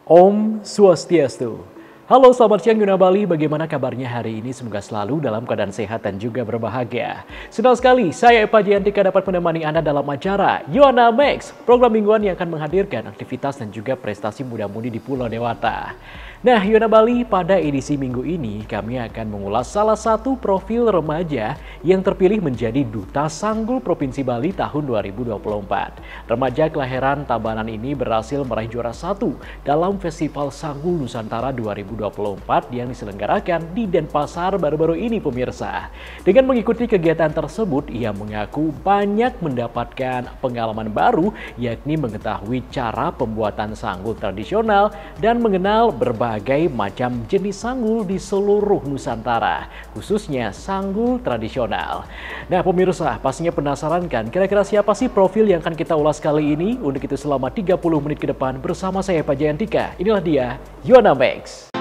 Om Swastiastu. Halo selamat siang Yuna Bali, bagaimana kabarnya hari ini? Semoga selalu dalam keadaan sehat dan juga berbahagia. Senang sekali saya Eva Jiantika dapat menemani Anda dalam acara Yona Max, program mingguan yang akan menghadirkan aktivitas dan juga prestasi muda-mudi di Pulau Dewata. Nah, Yona Bali, pada edisi minggu ini kami akan mengulas salah satu profil remaja yang terpilih menjadi Duta Sanggul Provinsi Bali tahun 2024. Remaja kelahiran Tabanan ini berhasil meraih juara 1 dalam Festival Sanggul Nusantara 2024 yang diselenggarakan di Denpasar baru-baru ini pemirsa. Dengan mengikuti kegiatan tersebut, ia mengaku banyak mendapatkan pengalaman baru, yakni mengetahui cara pembuatan sanggul tradisional dan mengenal berbagai macam jenis sanggul di seluruh Nusantara, khususnya sanggul tradisional. Nah pemirsa, pastinya penasaran kan kira-kira siapa sih profil yang akan kita ulas kali ini? Untuk itu selama 30 menit ke depan bersama saya Eva Jiantika, inilah dia Yona Max.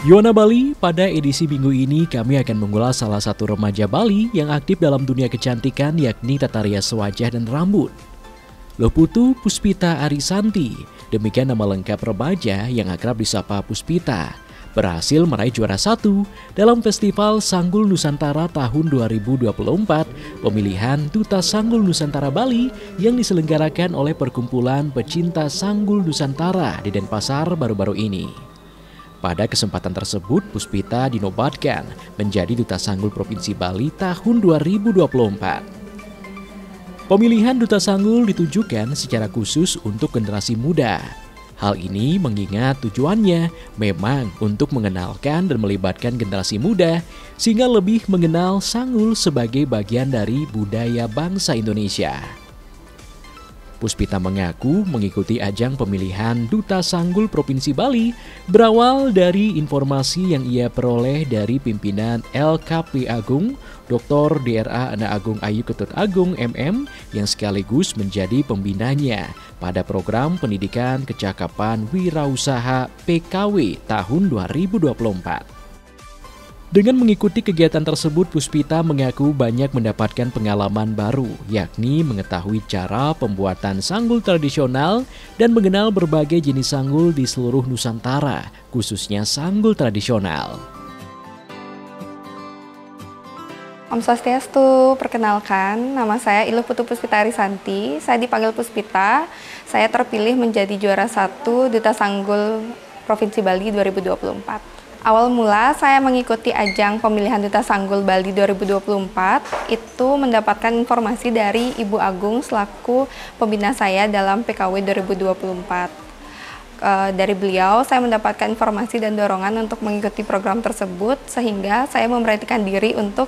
Yona Bali, pada edisi minggu ini kami akan mengulas salah satu remaja Bali yang aktif dalam dunia kecantikan, yakni tata rias wajah dan rambut. Loputu Puspita Arisanti, demikian nama lengkap remaja yang akrab disapa Puspita, berhasil meraih juara 1 dalam Festival Sanggul Nusantara tahun 2024, pemilihan Duta Sanggul Nusantara Bali yang diselenggarakan oleh Perkumpulan Pecinta Sanggul Nusantara di Denpasar baru-baru ini. Pada kesempatan tersebut, Puspita dinobatkan menjadi Duta Sanggul Provinsi Bali tahun 2024. Pemilihan Duta Sanggul ditujukan secara khusus untuk generasi muda. Hal ini mengingat tujuannya memang untuk mengenalkan dan melibatkan generasi muda sehingga lebih mengenal sanggul sebagai bagian dari budaya bangsa Indonesia. Puspita mengaku mengikuti ajang pemilihan Duta Sanggul Provinsi Bali berawal dari informasi yang ia peroleh dari pimpinan LKP Agung, Dr. DRA Ana Agung Ayu Ketut Agung MM yang sekaligus menjadi pembinanya pada program pendidikan kecakapan wirausaha PKW tahun 2024. Dengan mengikuti kegiatan tersebut, Puspita mengaku banyak mendapatkan pengalaman baru, yakni mengetahui cara pembuatan sanggul tradisional dan mengenal berbagai jenis sanggul di seluruh Nusantara, khususnya sanggul tradisional. Om Swastiastu, perkenalkan, nama saya Loputu Puspita Arisanti, saya dipanggil Puspita, saya terpilih menjadi juara 1 Duta Sanggul Provinsi Bali 2024. Awal mula saya mengikuti ajang pemilihan Duta Sanggul Bali 2024 itu mendapatkan informasi dari Ibu Agung selaku pembina saya dalam PKW 2024. Dari beliau saya mendapatkan informasi dan dorongan untuk mengikuti program tersebut sehingga saya memberanikan diri untuk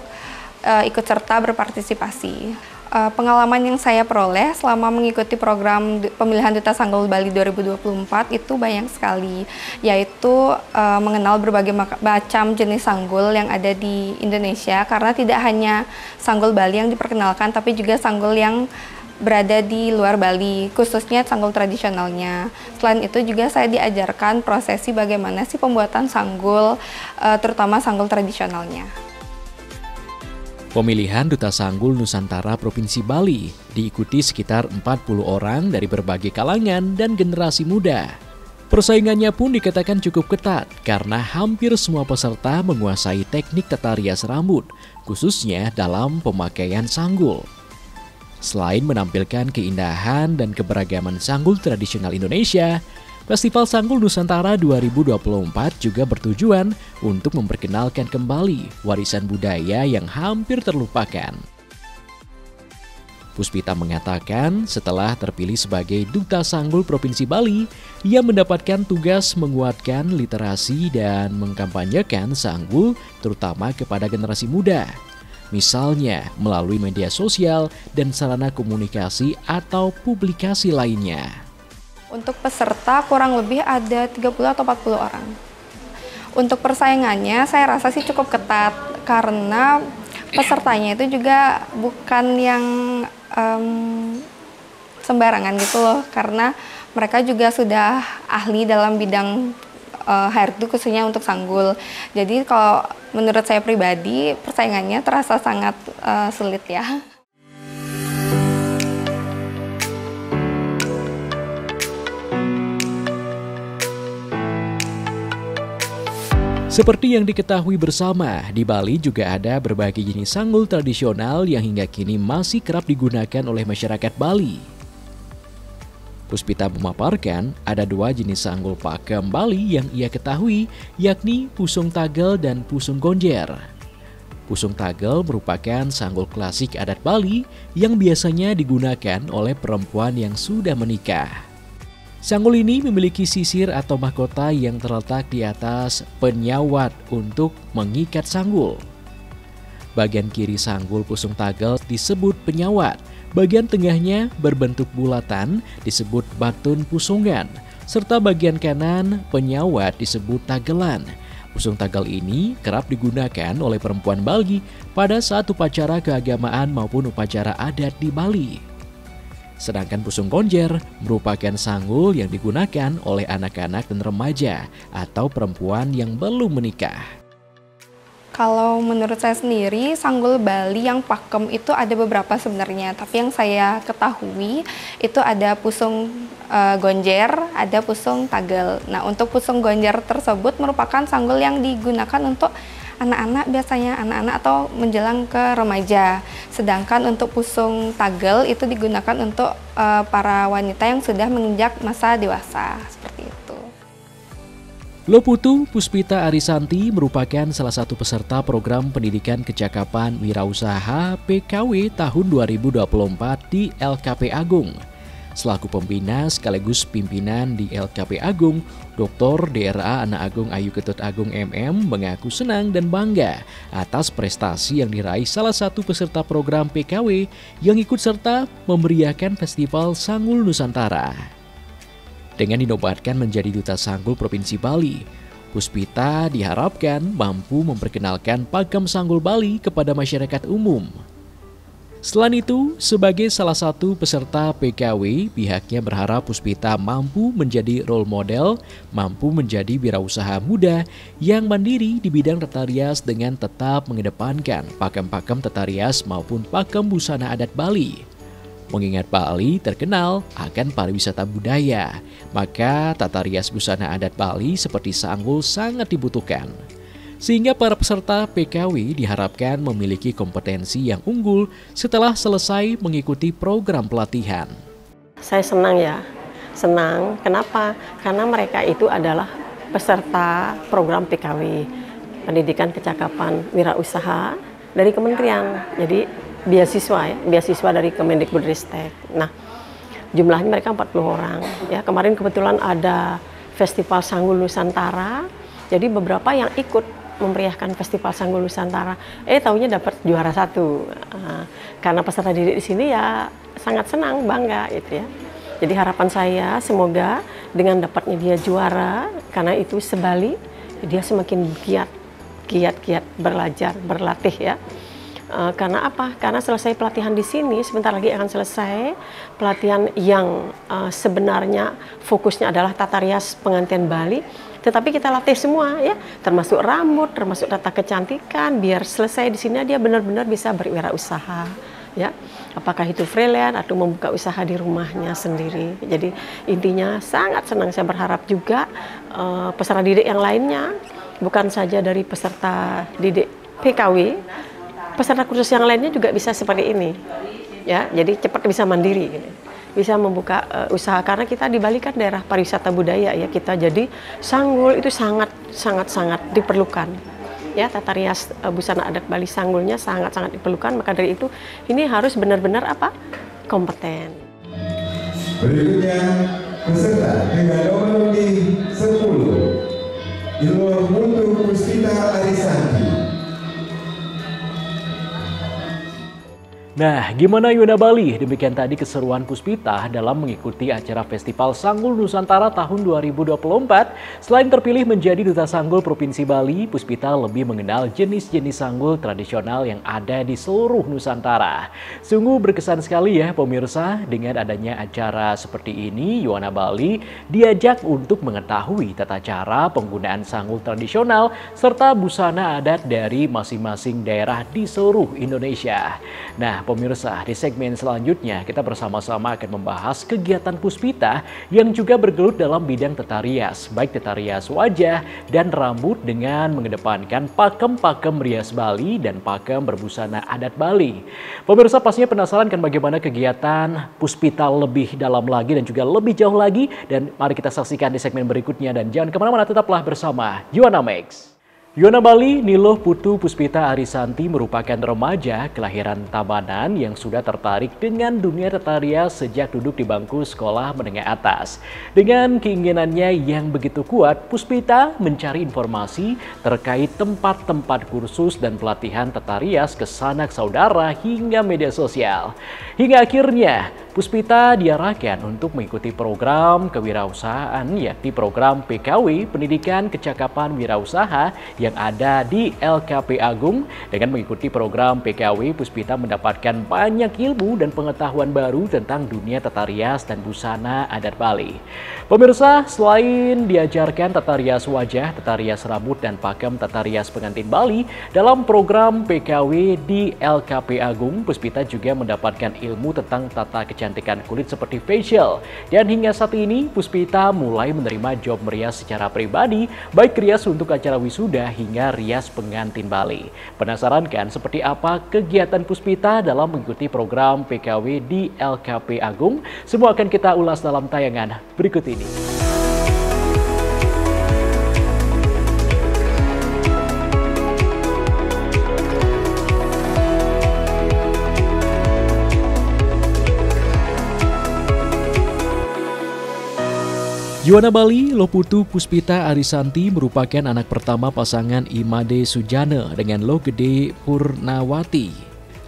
ikut serta berpartisipasi. Pengalaman yang saya peroleh selama mengikuti program pemilihan Duta Sanggul Bali 2024 itu banyak sekali, yaitu mengenal berbagai macam jenis sanggul yang ada di Indonesia, karena tidak hanya sanggul Bali yang diperkenalkan, tapi juga sanggul yang berada di luar Bali, khususnya sanggul tradisionalnya. Selain itu juga saya diajarkan prosesi bagaimana sih pembuatan sanggul, terutama sanggul tradisionalnya. Pemilihan Duta Sanggul Nusantara Provinsi Bali diikuti sekitar 40 orang dari berbagai kalangan dan generasi muda. Persaingannya pun dikatakan cukup ketat karena hampir semua peserta menguasai teknik tata rias rambut, khususnya dalam pemakaian sanggul. Selain menampilkan keindahan dan keberagaman sanggul tradisional Indonesia, Festival Sanggul Nusantara 2024 juga bertujuan untuk memperkenalkan kembali warisan budaya yang hampir terlupakan. Puspita mengatakan setelah terpilih sebagai Duta Sanggul Provinsi Bali, ia mendapatkan tugas menguatkan literasi dan mengkampanyekan sanggul terutama kepada generasi muda. Misalnya melalui media sosial dan sarana komunikasi atau publikasi lainnya. Untuk peserta kurang lebih ada 30 atau 40 orang. Untuk persaingannya saya rasa sih cukup ketat karena pesertanya itu juga bukan yang sembarangan gitu loh, karena mereka juga sudah ahli dalam bidang HRD khususnya untuk sanggul. Jadi kalau menurut saya pribadi persaingannya terasa sangat sulit ya. Seperti yang diketahui bersama, di Bali juga ada berbagai jenis sanggul tradisional yang hingga kini masih kerap digunakan oleh masyarakat Bali. Puspita memaparkan ada dua jenis sanggul pakem Bali yang ia ketahui, yakni Pusung Tagel dan Pusung Gonjer. Pusung Tagel merupakan sanggul klasik adat Bali yang biasanya digunakan oleh perempuan yang sudah menikah. Sanggul ini memiliki sisir atau mahkota yang terletak di atas penyawat untuk mengikat sanggul. Bagian kiri sanggul Pusung Tagel disebut penyawat, bagian tengahnya berbentuk bulatan disebut batun pusungan, serta bagian kanan penyawat disebut tagelan. Pusung Tagel ini kerap digunakan oleh perempuan Bali pada saat upacara keagamaan maupun upacara adat di Bali. Sedangkan Pusung Gonjer merupakan sanggul yang digunakan oleh anak-anak dan remaja atau perempuan yang belum menikah. Kalau menurut saya sendiri, sanggul Bali yang pakem itu ada beberapa sebenarnya. Tapi yang saya ketahui itu ada Pusung Gonjer, ada Pusung Tagel. Nah, untuk Pusung Gonjer tersebut merupakan sanggul yang digunakan untuk anak-anak, biasanya anak-anak atau menjelang ke remaja. Sedangkan untuk Pusung Tagel itu digunakan untuk para wanita yang sudah menginjak masa dewasa, seperti itu. Loputu Puspita Arisanti merupakan salah satu peserta program pendidikan kecakapan wirausaha PKW tahun 2024 di LKP Agung. Selaku pembina sekaligus pimpinan di LKP Agung, Dr. DRA Anak Agung Ayu Ketut Agung MM mengaku senang dan bangga atas prestasi yang diraih salah satu peserta program PKW yang ikut serta memeriahkan Festival Sanggul Nusantara. Dengan dinobatkan menjadi Duta Sanggul Provinsi Bali, Puspita diharapkan mampu memperkenalkan pakem sanggul Bali kepada masyarakat umum. Selain itu, sebagai salah satu peserta PKW, pihaknya berharap Puspita mampu menjadi role model, mampu menjadi wirausaha muda yang mandiri di bidang tata rias dengan tetap mengedepankan pakem-pakem tata rias maupun pakem busana adat Bali. Mengingat Bali terkenal akan pariwisata budaya, maka tata rias busana adat Bali seperti sanggul sangat dibutuhkan. Sehingga para peserta PKW diharapkan memiliki kompetensi yang unggul setelah selesai mengikuti program pelatihan. Saya senang ya, senang. Kenapa? Karena mereka itu adalah peserta program PKW, Pendidikan Kecakapan Wirausaha dari Kementerian. Jadi beasiswa ya, beasiswa dari Kemendikbudristek. Nah, jumlahnya mereka 40 orang. Ya, kemarin kebetulan ada Festival Sanggul Nusantara. Jadi beberapa yang ikut memeriahkan Festival Sanggul Nusantara, taunya dapat juara 1. Karena peserta didik di sini ya sangat senang, bangga gitu ya. Jadi harapan saya semoga dengan dapatnya dia juara, karena itu sebali dia semakin giat belajar, berlatih ya. Karena apa? Karena selesai pelatihan di sini, sebentar lagi akan selesai pelatihan yang sebenarnya fokusnya adalah tata rias pengantin Bali. Tetapi kita latih semua ya, termasuk rambut, termasuk tata kecantikan, biar selesai di sini dia benar-benar bisa berwirausaha ya. Apakah itu freelance atau membuka usaha di rumahnya sendiri. Jadi intinya sangat senang, saya berharap juga peserta didik yang lainnya, bukan saja dari peserta didik PKW, peserta kursus yang lainnya juga bisa seperti ini ya. Jadi cepat bisa mandiri gitu. Bisa membuka usaha, karena kita di Bali kan daerah pariwisata budaya ya kita, jadi sanggul itu sangat diperlukan ya, tata rias busana adat Bali Sanggulnya sangat-sangat diperlukan. Maka dari itu ini harus benar-benar kompeten. Berikutnya peserta dengan nomor undi 10 Ilmuwan Putu Puspita Arisanti. Nah, gimana Yuna Bali? Demikian tadi keseruan Puspita dalam mengikuti acara Festival Sanggul Nusantara tahun 2024. Selain terpilih menjadi Duta Sanggul Provinsi Bali, Puspita lebih mengenal jenis-jenis sanggul tradisional yang ada di seluruh Nusantara. Sungguh berkesan sekali ya pemirsa, dengan adanya acara seperti ini, Yuna Bali diajak untuk mengetahui tata cara penggunaan sanggul tradisional serta busana adat dari masing-masing daerah di seluruh Indonesia. Nah, pemirsa, di segmen selanjutnya kita bersama-sama akan membahas kegiatan Puspita yang juga bergelut dalam bidang tata rias, baik tata rias wajah dan rambut dengan mengedepankan pakem-pakem rias Bali dan pakem berbusana adat Bali. Pemirsa pastinya penasaran kan bagaimana kegiatan Puspita lebih dalam lagi dan juga lebih jauh lagi, dan mari kita saksikan di segmen berikutnya, dan jangan kemana-mana, tetaplah bersama Yuana Max. Yuna Bali Niloh Putu Puspita Arisanti merupakan remaja kelahiran Tabanan yang sudah tertarik dengan dunia tata rias sejak duduk di bangku sekolah menengah atas. Dengan keinginannya yang begitu kuat, Puspita mencari informasi terkait tempat-tempat kursus dan pelatihan tata rias ke sanak saudara hingga media sosial. Hingga akhirnya Puspita diarahkan untuk mengikuti program kewirausahaan, yakni program PKW Pendidikan Kecakapan Wirausaha yang ada di LKP Agung. Dengan mengikuti program PKW, Puspita mendapatkan banyak ilmu dan pengetahuan baru tentang dunia tata rias dan busana adat Bali. Pemirsa, selain diajarkan tata rias wajah, tata rias rambut, dan pakem tata rias pengantin Bali, dalam program PKW di LKP Agung, Puspita juga mendapatkan ilmu tentang tata kecantikan kulit seperti facial. Dan hingga saat ini, Puspita mulai menerima job merias secara pribadi, baik rias untuk acara wisuda hingga rias pengantin Bali. Penasaran kan seperti apa kegiatan Puspita dalam mengikuti program PKW di LKP Agung? Semua akan kita ulas dalam tayangan berikut ini. Yuna Bali Niloh Putu Puspita Arisanti merupakan anak pertama pasangan Imade Sujana dengan Loh Gede Purnawati.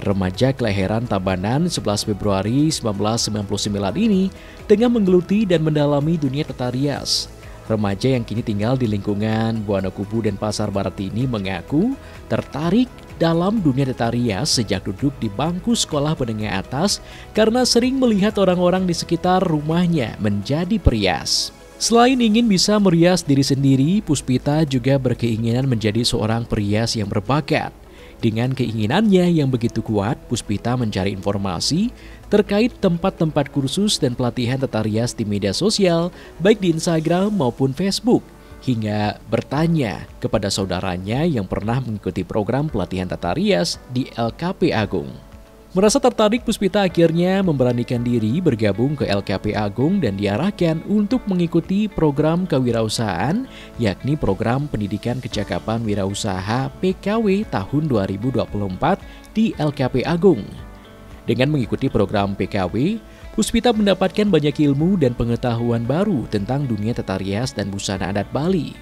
Remaja kelahiran Tabanan 11 Februari 1999 ini tengah menggeluti dan mendalami dunia tata rias. Remaja yang kini tinggal di lingkungan Buanakubu dan Pasar Barat ini mengaku tertarik dalam dunia tata rias sejak duduk di bangku sekolah menengah atas karena sering melihat orang-orang di sekitar rumahnya menjadi perias. Selain ingin bisa merias diri sendiri, Puspita juga berkeinginan menjadi seorang perias yang berbakat. Dengan keinginannya yang begitu kuat, Puspita mencari informasi terkait tempat-tempat kursus dan pelatihan tata rias di media sosial, baik di Instagram maupun Facebook, hingga bertanya kepada saudaranya yang pernah mengikuti program pelatihan tata rias di LKP Agung. Merasa tertarik, Puspita akhirnya memberanikan diri bergabung ke LKP Agung dan diarahkan untuk mengikuti program kewirausahaan, yakni program Pendidikan Kecakapan Wirausaha PKW tahun 2024 di LKP Agung. Dengan mengikuti program PKW, Puspita mendapatkan banyak ilmu dan pengetahuan baru tentang dunia tata rias dan busana adat Bali.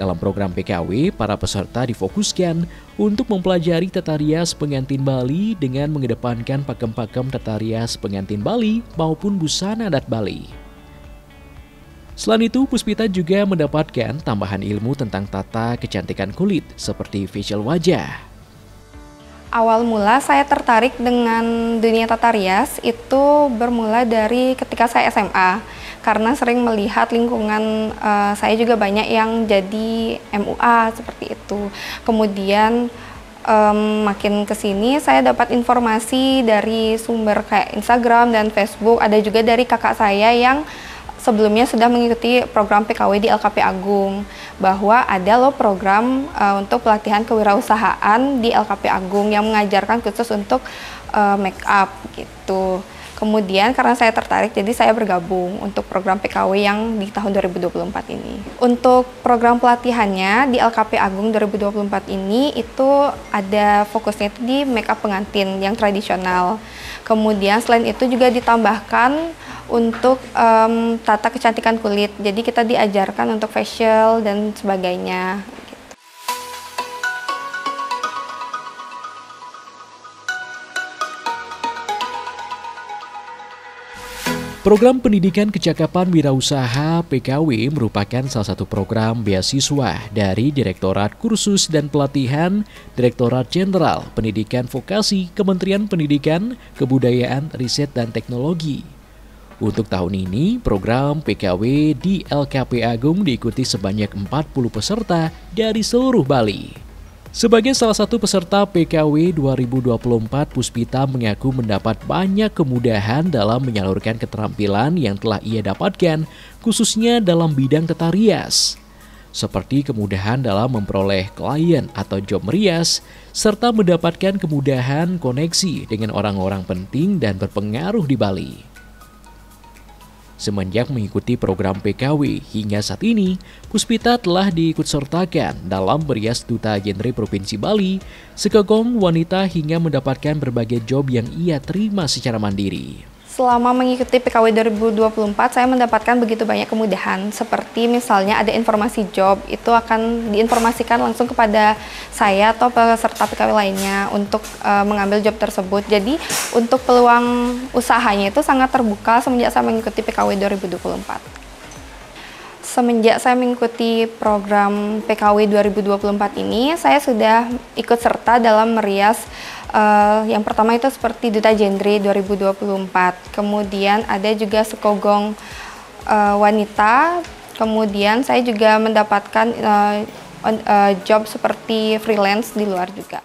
Dalam program PKW, para peserta difokuskan untuk mempelajari tata rias pengantin Bali dengan mengedepankan pakem-pakem tata rias pengantin Bali maupun busana adat Bali. Selain itu, Puspita juga mendapatkan tambahan ilmu tentang tata kecantikan kulit seperti facial wajah. Awal mula saya tertarik dengan dunia tata rias itu bermula dari ketika saya SMA, karena sering melihat lingkungan saya juga banyak yang jadi MUA seperti itu. Kemudian makin kesini saya dapat informasi dari sumber kayak Instagram dan Facebook, ada juga dari kakak saya yang sebelumnya sudah mengikuti program PKW di LKP Agung, bahwa ada loh program untuk pelatihan kewirausahaan di LKP Agung yang mengajarkan khusus untuk make up gitu. Kemudian karena saya tertarik, jadi saya bergabung untuk program PKW yang di tahun 2024 ini. Untuk program pelatihannya di LKP Agung 2024 ini itu ada fokusnya itu di makeup pengantin yang tradisional. Kemudian selain itu juga ditambahkan untuk tata kecantikan kulit. Jadi kita diajarkan untuk facial dan sebagainya. Program Pendidikan Kecakapan Wirausaha PKW merupakan salah satu program beasiswa dari Direktorat Kursus dan Pelatihan Direktorat Jenderal Pendidikan Vokasi Kementerian Pendidikan, Kebudayaan, Riset, dan Teknologi. Untuk tahun ini, program PKW di LKP Agung diikuti sebanyak 40 peserta dari seluruh Bali. Sebagai salah satu peserta PKW 2024, Puspita mengaku mendapat banyak kemudahan dalam menyalurkan keterampilan yang telah ia dapatkan, khususnya dalam bidang tata rias. Seperti kemudahan dalam memperoleh klien atau job merias, serta mendapatkan kemudahan koneksi dengan orang-orang penting dan berpengaruh di Bali. Semenjak mengikuti program PKW hingga saat ini, Puspita telah diikutsertakan dalam merias Duta Genre Provinsi Bali, sekegong wanita hingga mendapatkan berbagai job yang ia terima secara mandiri. Selama mengikuti PKW 2024, saya mendapatkan begitu banyak kemudahan, seperti misalnya ada informasi job, itu akan diinformasikan langsung kepada saya atau peserta PKW lainnya untuk mengambil job tersebut. Jadi untuk peluang usahanya itu sangat terbuka semenjak saya mengikuti PKW 2024. Semenjak saya mengikuti program PKW 2024 ini, saya sudah ikut serta dalam merias yang pertama itu seperti Duta Genre 2024. Kemudian ada juga sekogong wanita. Kemudian saya juga mendapatkan job seperti freelance di luar juga.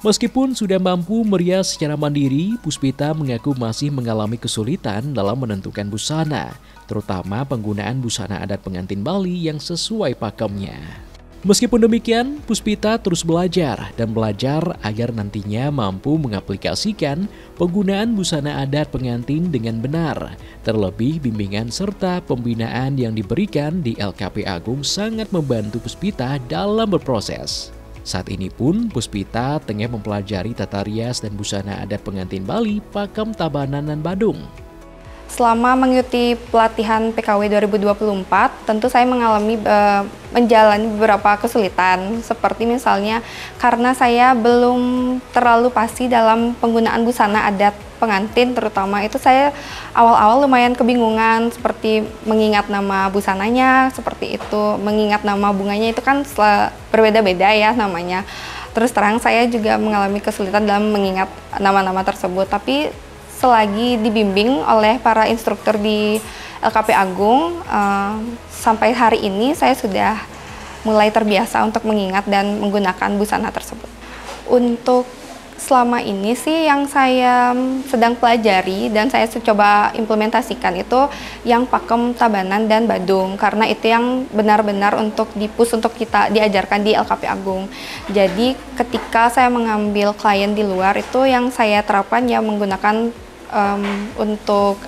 Meskipun sudah mampu merias secara mandiri, Puspita mengaku masih mengalami kesulitan dalam menentukan busana, terutama penggunaan busana adat pengantin Bali yang sesuai pakemnya. Meskipun demikian, Puspita terus belajar dan belajar agar nantinya mampu mengaplikasikan penggunaan busana adat pengantin dengan benar. Terlebih bimbingan serta pembinaan yang diberikan di LKP Agung sangat membantu Puspita dalam berproses. Saat ini pun Puspita tengah mempelajari tata rias dan busana adat pengantin Bali, pakem, tabanan, dan badung. Selama mengikuti pelatihan PKW 2024, tentu saya menjalani beberapa kesulitan, seperti misalnya karena saya belum terlalu pasti dalam penggunaan busana adat pengantin, terutama itu saya awal-awal lumayan kebingungan, seperti mengingat nama busananya, seperti itu, mengingat nama bunganya itu kan berbeda-beda ya namanya. Terus terang saya juga mengalami kesulitan dalam mengingat nama-nama tersebut, tapi selagi dibimbing oleh para instruktur di LKP Agung, sampai hari ini saya sudah mulai terbiasa untuk mengingat dan menggunakan busana tersebut. Untuk selama ini sih yang saya sedang pelajari dan saya coba implementasikan itu yang pakem, tabanan, dan badung, karena itu yang benar-benar untuk untuk kita diajarkan di LKP Agung. Jadi ketika saya mengambil klien di luar, itu yang saya terapkan ya menggunakan untuk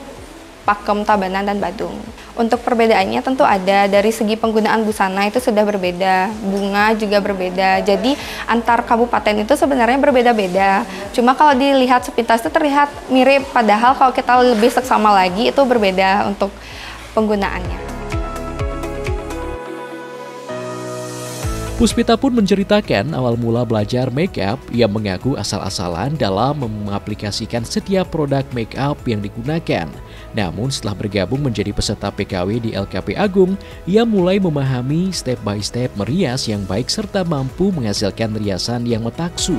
pakem, tabanan, dan badung. Untuk perbedaannya tentu ada, dari segi penggunaan busana itu sudah berbeda, bunga juga berbeda, jadi antar kabupaten itu sebenarnya berbeda-beda. Cuma kalau dilihat sepintas itu terlihat mirip, padahal kalau kita lebih seksama lagi itu berbeda untuk penggunaannya. Puspita pun menceritakan awal mula belajar make-up, ia mengaku asal-asalan dalam mengaplikasikan setiap produk make-up yang digunakan. Namun setelah bergabung menjadi peserta PKW di LKP Agung, ia mulai memahami step by step merias yang baik serta mampu menghasilkan riasan yang metaksu.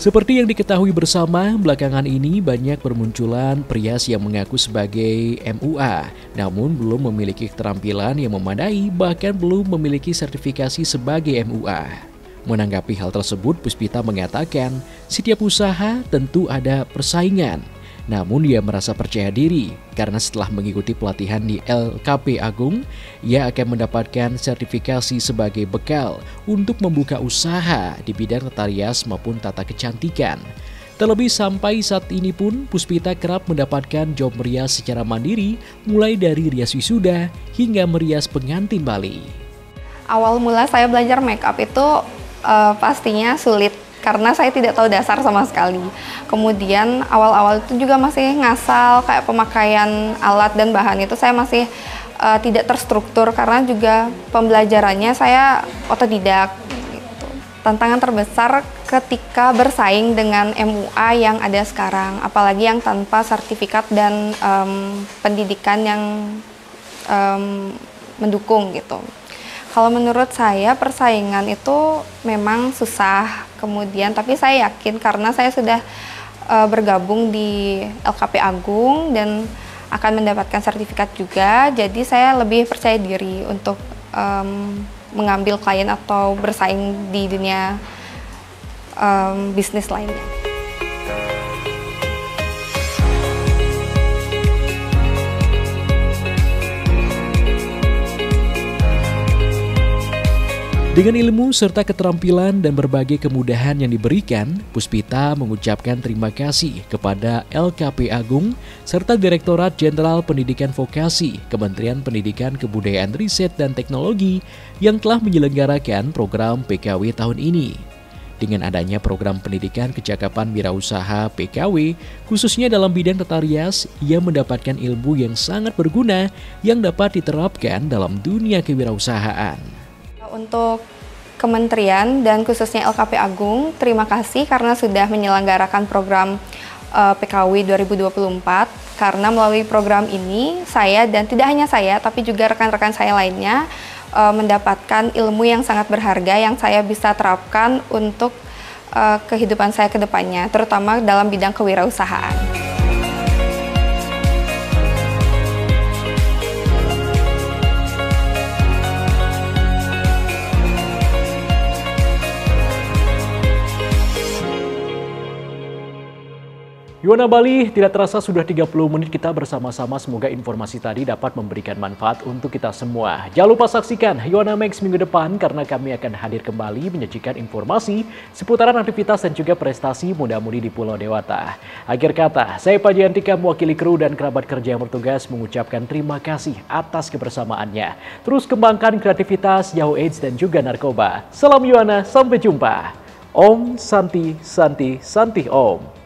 Seperti yang diketahui bersama, belakangan ini banyak bermunculan prias yang mengaku sebagai MUA, namun belum memiliki keterampilan yang memadai, bahkan belum memiliki sertifikasi sebagai MUA. Menanggapi hal tersebut, Puspita mengatakan, setiap usaha tentu ada persaingan. Namun ia merasa percaya diri karena setelah mengikuti pelatihan di LKP Agung, ia akan mendapatkan sertifikasi sebagai bekal untuk membuka usaha di bidang tata rias maupun tata kecantikan. Terlebih sampai saat ini pun Puspita kerap mendapatkan job merias secara mandiri, mulai dari rias wisuda hingga merias pengantin Bali. Awal mula saya belajar make up itu pastinya sulit karena saya tidak tahu dasar sama sekali. Kemudian awal-awal itu juga masih ngasal, kayak pemakaian alat dan bahan itu saya masih tidak terstruktur karena juga pembelajarannya saya otodidak. Gitu. Tantangan terbesar ketika bersaing dengan MUA yang ada sekarang, apalagi yang tanpa sertifikat dan pendidikan yang mendukung gitu. Kalau menurut saya persaingan itu memang susah, kemudian tapi saya yakin karena saya sudah bergabung di LKP Agung dan akan mendapatkan sertifikat juga, jadi saya lebih percaya diri untuk mengambil klien atau bersaing di dunia bisnis lainnya. Dengan ilmu serta keterampilan dan berbagai kemudahan yang diberikan, Puspita mengucapkan terima kasih kepada LKP Agung serta Direktorat Jenderal Pendidikan Vokasi Kementerian Pendidikan Kebudayaan Riset dan Teknologi yang telah menyelenggarakan program PKW tahun ini. Dengan adanya program pendidikan kecakapan wirausaha PKW, khususnya dalam bidang tata rias, ia mendapatkan ilmu yang sangat berguna yang dapat diterapkan dalam dunia kewirausahaan. Untuk kementerian dan khususnya LKP Agung, terima kasih karena sudah menyelenggarakan program PKW 2024. Karena melalui program ini, saya dan tidak hanya saya, tapi juga rekan-rekan saya lainnya mendapatkan ilmu yang sangat berharga yang saya bisa terapkan untuk kehidupan saya ke depannya, terutama dalam bidang kewirausahaan. Yuana Bali, tidak terasa sudah 30 menit kita bersama-sama. Semoga informasi tadi dapat memberikan manfaat untuk kita semua. Jangan lupa saksikan Yuana Max minggu depan karena kami akan hadir kembali menyajikan informasi seputaran aktivitas dan juga prestasi muda-mudi di Pulau Dewata. Akhir kata, saya Pak Jantika mewakili kru dan kerabat kerja yang bertugas mengucapkan terima kasih atas kebersamaannya. Terus kembangkan kreativitas, jauh AIDS dan juga narkoba. Salam Yuana, sampai jumpa. Om Santi Santi Santi Om.